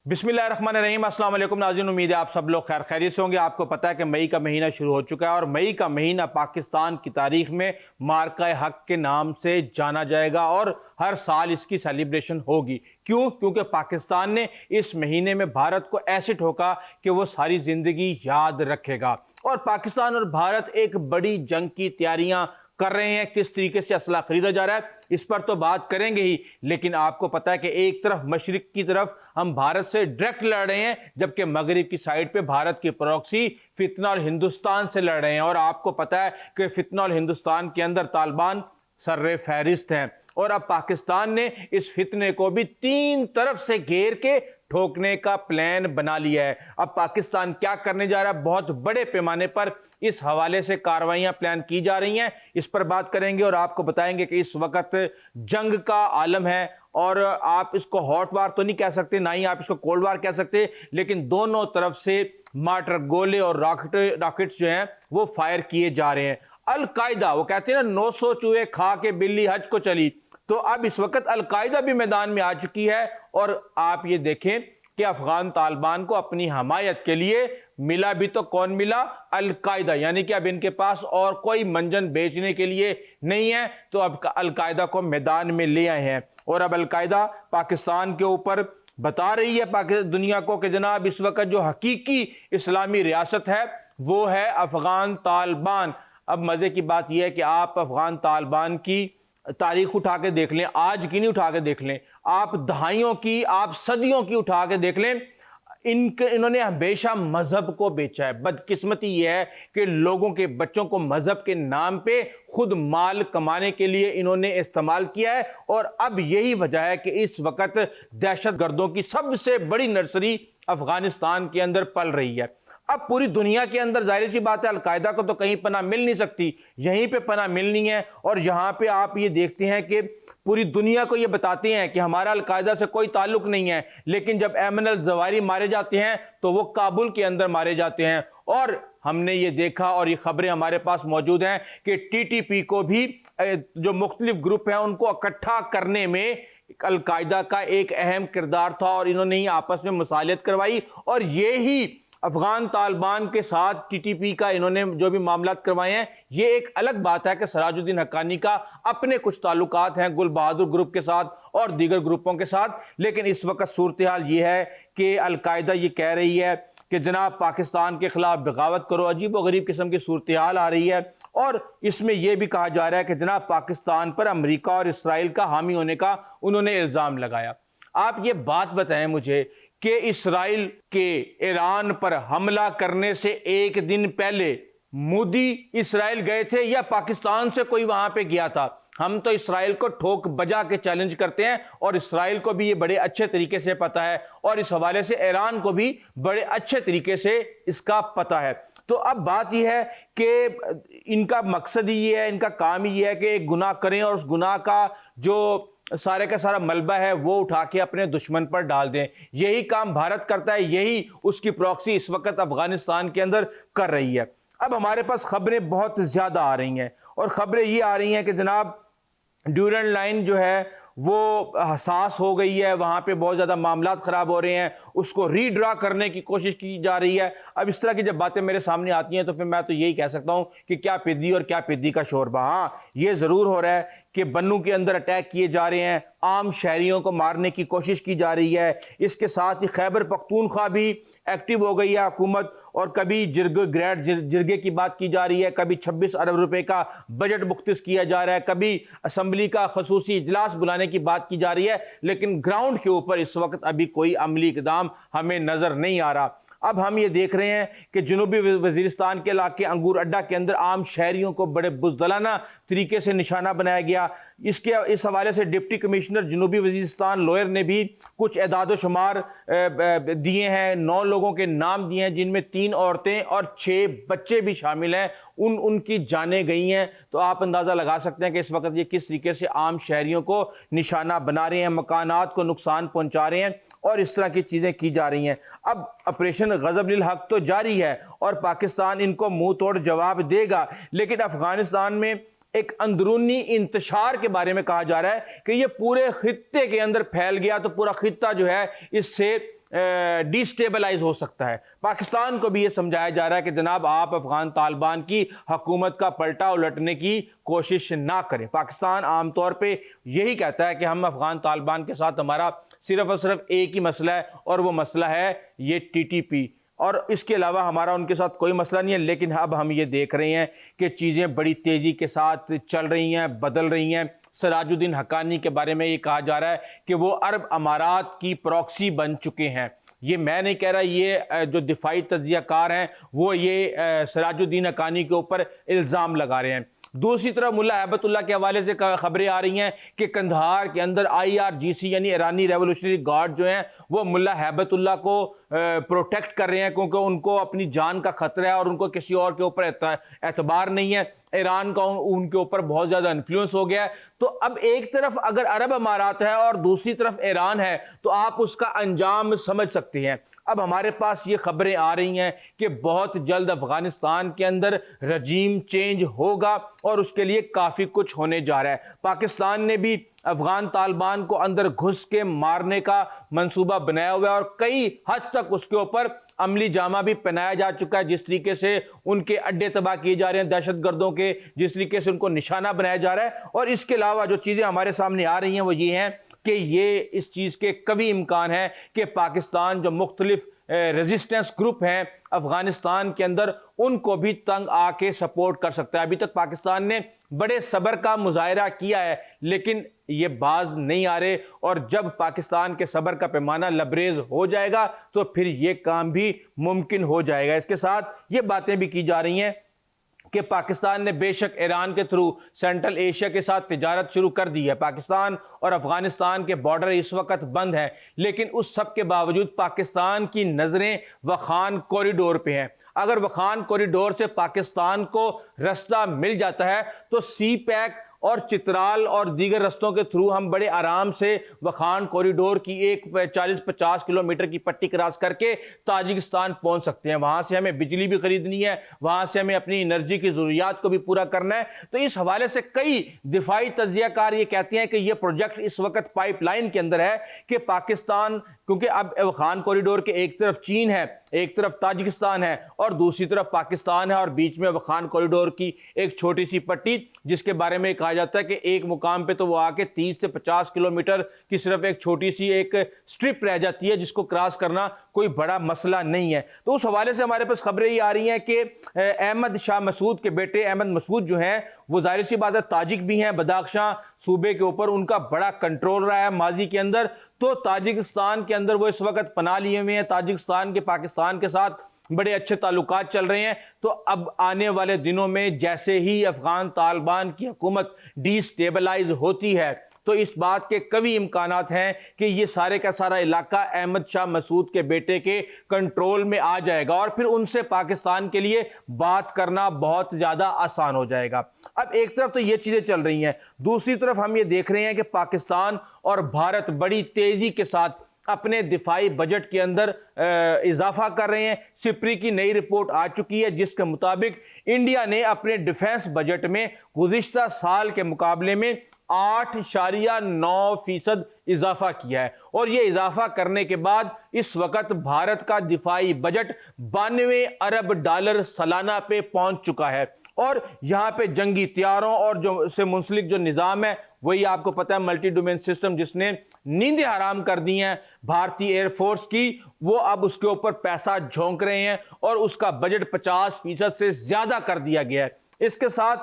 बिस्मिल्लाहिर्रहमानिर्रहीम। अस्सलाम वालेकुम नाज़रीन, उम्मीद है आप सब लोग खैर खैरियत से होंगे। आपको पता है कि मई का महीना शुरू हो चुका है और मई का महीना पाकिस्तान की तारीख में मार्का हक के नाम से जाना जाएगा और हर साल इसकी सेलिब्रेशन होगी। क्यों? क्योंकि पाकिस्तान ने इस महीने में भारत को ऐसे ठोका कि वो सारी ज़िंदगी याद रखेगा। और पाकिस्तान और भारत एक बड़ी जंग की तैयारियां कर रहे हैं। किस तरीके से असला खरीदा जा रहा है इस पर तो बात करेंगे ही, लेकिन आपको पता है कि एक तरफ मशरिक की तरफ हम भारत से डायरेक्ट लड़ रहे हैं, जबकि मगरिब की साइड पे भारत की प्रॉक्सी फितना और हिंदुस्तान से लड़ रहे हैं। और आपको पता है कि फितना और हिंदुस्तान के अंदर तालिबान सर्रे फहरिस्त हैं और अब पाकिस्तान ने इस फितने को भी तीन तरफ से घेर के ठोकने का प्लान बना लिया है। अब पाकिस्तान क्या करने जा रहा है, बहुत बड़े पैमाने पर इस हवाले से कार्रवाइयां प्लान की जा रही हैं, इस पर बात करेंगे और आपको बताएंगे कि इस वक्त जंग का आलम है और आप इसको हॉट वार तो नहीं कह सकते, ना ही आप इसको कोल्ड वार कह सकते, लेकिन दोनों तरफ से मार्टर गोले और रॉकेट्स जो हैं वो फायर किए जा रहे हैं। अल कायदा, वो कहते हैं ना 900 चूहे खा के बिल्ली हज को चली, तो अब इस वक्त अल कायदा भी मैदान में आ चुकी है। और आप ये देखें कि अफगान तालिबान को अपनी हमायत के लिए मिला भी तो कौन मिला? अल कायदा। यानी कि अब इनके पास और कोई मंजन बेचने के लिए नहीं है, तो अब अल कायदा को मैदान में ले आए हैं। और अब अल कायदा पाकिस्तान के ऊपर बता रही है दुनिया को कि जनाब इस वक्त जो हकीकी इस्लामी रियासत है वो है अफगान तालिबान। अब मजे की बात यह है कि आप अफगान तालिबान की तारीख उठा के देख लें, आज की नहीं उठा के देख लें, आप दहाइयों की, आप सदियों की उठा के देख लें, इन्होंने हमेशा मजहब को बेचा है। बदकिस्मती यह है कि लोगों के बच्चों को मजहब के नाम पे खुद माल कमाने के लिए इन्होंने इस्तेमाल किया है। और अब यही वजह है कि इस वक्त दहशतगर्दों की सबसे बड़ी नर्सरी अफगानिस्तान के अंदर पल रही है। अब पूरी दुनिया के अंदर जाहिर सी बात है अलकायदा को तो कहीं पनाह मिल नहीं सकती, यहीं पे पनाह मिलनी है। और यहाँ पे आप ये देखते हैं कि पूरी दुनिया को ये बताते हैं कि हमारा अलकायदा से कोई ताल्लुक नहीं है, लेकिन जब ऐमन अल ज़वाहिरी मारे जाते हैं तो वो काबुल के अंदर मारे जाते हैं। और हमने ये देखा और ये खबरें हमारे पास मौजूद हैं कि टीटीपी को भी जो मुख्तलिफ ग्रुप हैं उनको इकट्ठा करने में अलकायदा का एक अहम किरदार था और इन्होंने ही आपस में मुसालियत करवाई। और ये ही अफगान तालिबान के साथ टीटीपी का इन्होंने जो भी मामलात करवाए हैं, ये एक अलग बात है कि सराजुद्दीन हक्कानी का अपने कुछ ताल्लुकात हैं गुल बहादुर ग्रुप के साथ और दीगर ग्रुपों के साथ। लेकिन इस वक्त सूरत हाल ये है कि अलकायदा ये कह रही है कि जनाब पाकिस्तान के खिलाफ बगावत करो। अजीब व गरीब किस्म की सूरत हाल आ रही है और इसमें यह भी कहा जा रहा है कि जनाब पाकिस्तान पर अमेरिका और इसराइल का हामी होने का उन्होंने इल्ज़ाम लगाया। आप ये बात बताएं मुझे कि इसराइल के ईरान पर हमला करने से एक दिन पहले मोदी इसराइल गए थे या पाकिस्तान से कोई वहां पे गया था? हम तो इसराइल को ठोक बजा के चैलेंज करते हैं और इसराइल को भी ये बड़े अच्छे तरीके से पता है और इस हवाले से ईरान को भी बड़े अच्छे तरीके से इसका पता है। तो अब बात यह है कि इनका मकसद ही ये है, इनका काम ही ये है कि एक गुनाह करें और उस गुनाह का जो सारे का सारा मलबा है वो उठा के अपने दुश्मन पर डाल दें। यही काम भारत करता है, यही उसकी प्रॉक्सी इस वक्त अफगानिस्तान के अंदर कर रही है। अब हमारे पास खबरें बहुत ज़्यादा आ रही हैं और खबरें ये आ रही हैं कि जनाब ड्यूरेंट लाइन जो है वो हसास हो गई है, वहाँ पे बहुत ज़्यादा मामलात ख़राब हो रहे हैं, उसको रीड्रा करने की कोशिश की जा रही है। अब इस तरह की जब बातें मेरे सामने आती हैं तो फिर मैं तो यही कह सकता हूँ कि क्या पिद्दी और क्या पिद्दी का शोरबा। हाँ, ये ज़रूर हो रहा है कि बन्नू के अंदर अटैक किए जा रहे हैं, आम शहरियों को मारने की कोशिश की जा रही है। इसके साथ ही खैबर पख्तूनख्वा भी एक्टिव हो गई है हुकूमत और कभी जिरगे की बात की जा रही है, कभी 26 अरब रुपए का बजट मुख्तस किया जा रहा है, कभी असम्बली का खसूसी इजलास बुलाने की बात की जा रही है, लेकिन ग्राउंड के ऊपर इस वक्त अभी कोई अमली इक़दाम हमें नज़र नहीं आ रहा। अब हम ये देख रहे हैं कि जनूबी वज़ीरिस्तान के इलाके अंगूर अड्डा के अंदर आम शहरियों को बड़े बुज़दिलाना तरीके से निशाना बनाया गया। इस हवाले से डिप्टी कमिश्नर जनूबी वज़ीरिस्तान लोयर ने भी कुछ एदाद शुमार दिए हैं, 9 लोगों के नाम दिए हैं जिनमें 3 औरतें और 6 बच्चे भी शामिल हैं, उनकी जानें गई हैं। तो आप अंदाज़ा लगा सकते हैं कि इस वक्त ये किस तरीके से आम शहरियों को निशाना बना रहे हैं, मकानात को नुकसान पहुंचा रहे हैं और इस तरह की चीज़ें की जा रही हैं। अब ऑपरेशन गज़ब लिल हक तो जारी है और पाकिस्तान इनको मुंह तोड़ जवाब देगा, लेकिन अफगानिस्तान में एक अंदरूनी इंतशार के बारे में कहा जा रहा है कि ये पूरे खित्ते के अंदर फैल गया तो पूरा खित्ता जो है इससे ڈیسٹیبلائز ہو سکتا ہے۔ پاکستان کو بھی یہ سمجھایا جا رہا ہے کہ جناب آپ افغان طالبان کی حکومت کا پلٹا الٹنے کی کوشش نہ کریں۔ پاکستان عام طور پہ یہی کہتا ہے کہ ہم افغان طالبان کے ساتھ ہمارا صرف اور صرف ایک ہی مسئلہ ہے، اور وہ مسئلہ ہے یہ TTP، اور اس کے علاوہ ہمارا ان کے ساتھ کوئی مسئلہ نہیں ہے۔ لیکن اب ہم یہ دیکھ رہے ہیں کہ چیزیں بڑی تیزی کے ساتھ چل رہی ہیں، بدل رہی ہیں۔ سراج الدین حقانی کے بارے میں یہ کہا جا رہا ہے کہ وہ عرب امارات کی پروکسی بن چکے ہیں۔ یہ میں نہیں کہہ رہا، یہ جو دفاعی تجزیہ کار ہیں وہ یہ سراج الدین حقانی کے اوپر الزام لگا رہے ہیں۔ دوسری طرف ملا ہیبت اللہ کے حوالے سے خبریں آ رہی ہیں کہ قندھار کے اندر IRGC یعنی ایرانی ریولوشنری گارڈ جو ہیں وہ ملا ہیبت اللہ کو پروٹیکٹ کر رہے ہیں، کیونکہ ان کو اپنی جان کا خطرہ ہے اور ان کو کسی اور کے اوپر اعتبار نہیں ہے۔ ایران کا ان کے اوپر بہت زیادہ انفلوئنس ہو گیا ہے۔ تو اب ایک طرف اگر عرب امارات ہے اور دوسری طرف ایران ہے تو آپ اس کا انجام سمجھ سکتے ہیں۔ اب ہمارے پاس یہ خبریں آ رہی ہیں کہ بہت جلد افغانستان کے اندر رجیم چینج ہوگا اور اس کے لیے کافی کچھ ہونے جا رہا ہے۔ پاکستان نے بھی افغان طالبان کو اندر گھس کے مارنے کا منصوبہ بنایا ہوا ہے اور کئی حد تک اس کے اوپر عملی جامہ بھی پہنایا جا چکا ہے۔ جس طریقے سے ان کے اڈے تباہ کیے جا رہے ہیں دہشت گردوں کے، جس طریقے سے ان کو نشانہ بنایا جا رہا ہے، اور اس کے علاوہ جو چیزیں ہمارے سامنے آ رہی ہیں وہ یہ ہیں کہ یہ اس چیز کے قوی امکان ہے کہ پاکستان جو مختلف ریزسٹنس گروپ ہیں افغانستان کے اندر ان کو بھی تنگ آ کے سپورٹ کر سکتا ہے۔ ابھی تک پاکستان نے بڑے صبر کا مظاہرہ کیا ہے لیکن یہ باز نہیں آ رہے، اور جب پاکستان کے صبر کا پیمانہ لبریز ہو جائے گا تو پھر یہ کام بھی ممکن ہو جائے گا۔ اس کے ساتھ یہ باتیں بھی کی جا رہی ہیں کہ پاکستان نے بے شک ایران کے تھرو سینٹرل ایشیا کے ساتھ تجارت شروع کر دی ہے۔ پاکستان اور افغانستان کے بارڈر اس وقت بند ہیں، لیکن اس سب کے باوجود پاکستان کی نظریں وخان کوریڈور پہ ہیں۔ اگر وخان کوریڈور سے پاکستان کو رستہ مل جاتا ہے تو سی پیک اور چترال اور دیگر رستوں کے تھرو ہم بڑے آرام سے وخان کوریڈور کی ایک 40-50 کلومیٹر کی پٹی کراس کر کے تاجکستان پہنچ سکتے ہیں۔ وہاں سے ہمیں بجلی بھی خریدنی ہے، وہاں سے ہمیں اپنی انرجی کی ضروریات کو بھی پورا کرنا ہے۔ تو اس حوالے سے کئی دفاعی تجزیہ کار یہ کہتے ہیں کہ یہ پروجیکٹ اس وقت پائپ لائن کے اندر ہے کہ پاکستان، کیونکہ اب وخان کوریڈور کے ایک طرف چین ہے، ایک طرف تاجکستان ہے اور دوسری طرف پاکستان ہے، اور بیچ میں وخان کوریڈور کی ایک چھوٹی سی پٹی جس کے بارے میں کہا جاتا ہے کہ ایک مقام پہ تو وہ آ کے 30 سے 50 کلومیٹر کی صرف ایک چھوٹی سی ایک سٹرپ رہ جاتی ہے جس کو کراس کرنا کوئی بڑا مسئلہ نہیں ہے۔ تو اس حوالے سے ہمارے پاس خبریں یہ آ رہی ہیں کہ احمد شاہ مسعود کے بیٹے احمد مسعود جو ہیں وہ ظاہر سی بات ہے تاجک بھی ہیں، بداخشاں صوبے کے اوپر ان کا بڑا کنٹرول رہا ہے ماضی کے اندر، تو تاجکستان کے اندر وہ اس وقت پناہ لیے ہوئے ہیں۔ تاجکستان کے پاکستان کے ساتھ بڑے اچھے تعلقات چل رہے ہیں۔ تو اب آنے والے دنوں میں جیسے ہی افغان طالبان کی حکومت ڈی سٹیبلائز ہوتی ہے تو اس بات کے قوی امکانات ہیں کہ یہ سارے کا سارا علاقہ احمد شاہ مسعود کے بیٹے کے کنٹرول میں آ جائے گا اور پھر ان سے پاکستان کے لیے بات کرنا بہت زیادہ آسان ہو جائے گا۔ اب ایک طرف تو یہ چیزیں چل رہی ہیں، دوسری طرف ہم یہ دیکھ رہے ہیں کہ پاکستان اور بھارت بڑی تیزی کے ساتھ اپنے دفاعی بجٹ کے اندر اضافہ کر رہے ہیں۔ سپری کی نئی رپورٹ آ چکی ہے جس کے مطابق انڈیا نے اپنے ڈیفنس بجٹ میں گزشتہ سال کے مقابلے میں 8.9% اضافہ کیا ہے، اور یہ اضافہ کرنے کے بعد اس وقت بھارت کا دفاعی بجٹ 92 ارب ڈالر سالانہ پہ پہنچ چکا ہے، اور یہاں پہ جنگی طیاروں اور جو سے منسلک جو نظام ہے وہی آپ کو پتہ ہے ملٹی ڈومین سسٹم جس نے نیندیں حرام کر دی ہیں بھارتی ایئر فورس کی، وہ اب اس کے اوپر پیسہ جھونک رہے ہیں اور اس کا بجٹ 50% سے زیادہ کر دیا گیا ہے۔ اس کے ساتھ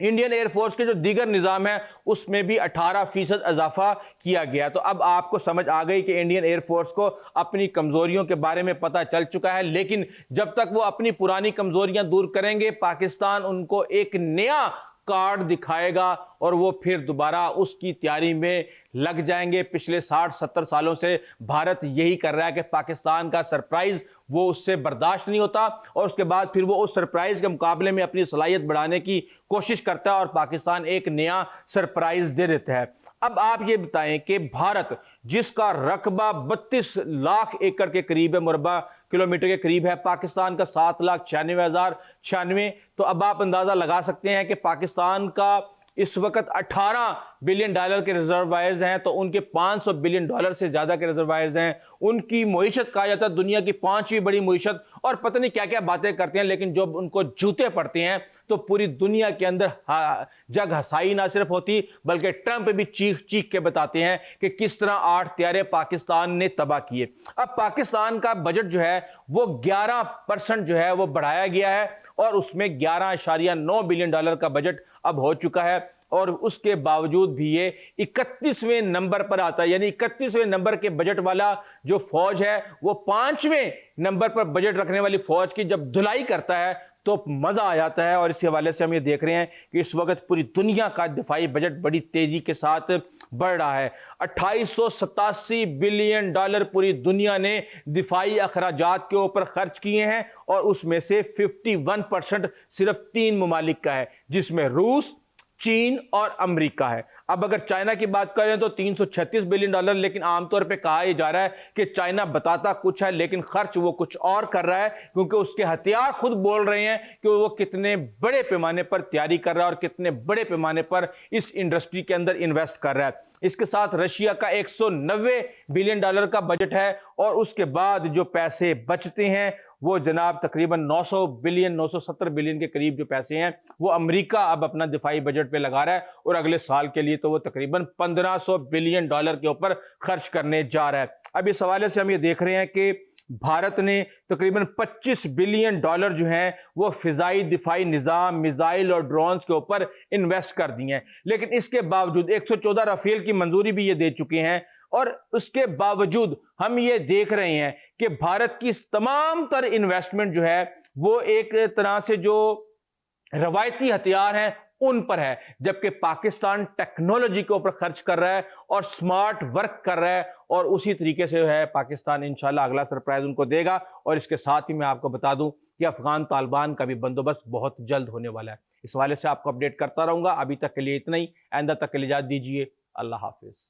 انڈین ایئر فورس کے جو دیگر نظام ہے اس میں بھی 18% اضافہ کیا گیا۔ تو اب آپ کو سمجھ آ گئی کہ انڈین ایئر فورس کو اپنی کمزوریوں کے بارے میں پتہ چل چکا ہے، لیکن جب تک وہ اپنی پرانی کمزوریاں دور کریں گے پاکستان ان کو ایک نیا کارڈ دکھائے گا اور وہ پھر دوبارہ اس کی تیاری میں لگ جائیں گے۔ پچھلے 60-70 سالوں سے بھارت یہی کر رہا ہے کہ پاکستان کا سرپرائز وہ اس سے برداشت نہیں ہوتا اور اس کے بعد پھر وہ اس سرپرائز کے مقابلے میں اپنی صلاحیت بڑھانے کی کوشش کرتا ہے اور پاکستان ایک نیا سرپرائز دے دیتا ہے۔ اب آپ یہ بتائیں کہ بھارت جس کا رقبہ 32 لاکھ ایکڑ کے قریب ہے، مربع کلومیٹر کے قریب ہے، پاکستان کا 7,96,096، تو اب آپ اندازہ لگا سکتے ہیں کہ پاکستان کا इस वक्त $18 बिलियन के रिजर्वायर्स हैं, तो उनके $500 बिलियन से ज़्यादा के रिजर्वायर्स हैं। उनकी मईशत कहा जाता है दुनिया की 5वीं बड़ी मईशत, और पता नहीं क्या क्या बातें करते हैं, लेकिन जब उनको जूते पड़ते हैं तो पूरी दुनिया के अंदर जग हसाई ना सिर्फ होती, बल्कि ट्रंप भी चीख चीख के बताते हैं कि किस तरह 8 त्यारे पाकिस्तान ने तबाह किए। अब पाकिस्तान का बजट जो है वो 11% जो है वो बढ़ाया गया है, और उसमें $11.9 बिलियन का बजट अब हो चुका है, और उसके बावजूद भी ये 31वें नंबर पर आता है। यानी 31वें नंबर के बजट वाला जो फौज है वो 5वें नंबर पर बजट रखने वाली फौज की जब धुलाई करता है तो मजा आ जाता है। और इस हवाले से हम ये देख रहे हैं कि इस वक्त पूरी दुनिया का दिफाई बजट बड़ी तेजी के साथ बढ़ रहा है। $2887 बिलियन पूरी दुनिया ने दिफाई अखराजात के ऊपर खर्च किए हैं, और उसमें से 51% सिर्फ 3 ममालिक का है, जिसमें रूस, चीन और अमेरिका है। अब अगर चाइना की बात करें तो $336 बिलियन, लेकिन आमतौर पे कहा यह जा रहा है कि चाइना बताता कुछ है लेकिन खर्च वो कुछ और कर रहा है, क्योंकि उसके हथियार खुद बोल रहे हैं कि वो कितने बड़े पैमाने पर तैयारी कर रहा है और कितने बड़े पैमाने पर इस इंडस्ट्री के अंदर इन्वेस्ट कर रहा है। इसके साथ रशिया का $190 बिलियन का बजट है, और उसके बाद जो पैसे बचते हैं वो जनाब तकरीबन 970 बिलियन के करीब जो पैसे हैं वो अमेरिका अब अपना दिफाई बजट पे लगा रहा है, और अगले साल के लिए तो वो तकरीबन $1500 बिलियन के ऊपर खर्च करने जा रहा है। अब इस हवाले से हम ये देख रहे हैं कि भारत ने तकरीबन $25 बिलियन जो हैं वो फिजाई दिफाई निज़ाम, मिसाइल और ड्रोन्स के ऊपर इन्वेस्ट कर दिए हैं, लेकिन इसके बावजूद 114 राफेल की मंजूरी भी ये दे चुके हैं। और उसके बावजूद हम ये देख रहे हैं कि भारत की तमाम तर इन्वेस्टमेंट जो है वो एक तरह से जो रवायती हथियार हैं उन पर है, जबकि पाकिस्तान टेक्नोलॉजी के ऊपर खर्च कर रहा है और स्मार्ट वर्क कर रहा है, और उसी तरीके से है पाकिस्तान इंशाल्लाह अगला सरप्राइज उनको देगा। और इसके साथ ही मैं आपको बता दूं कि अफगान तालिबान का भी बंदोबस्त बहुत जल्द होने वाला है। इस हवाले से आपको अपडेट करता रहूंगा। अभी तक के लिए इतना ही, आइंदा तक के लिए इजाज़त दीजिए। अल्लाह हाफिज।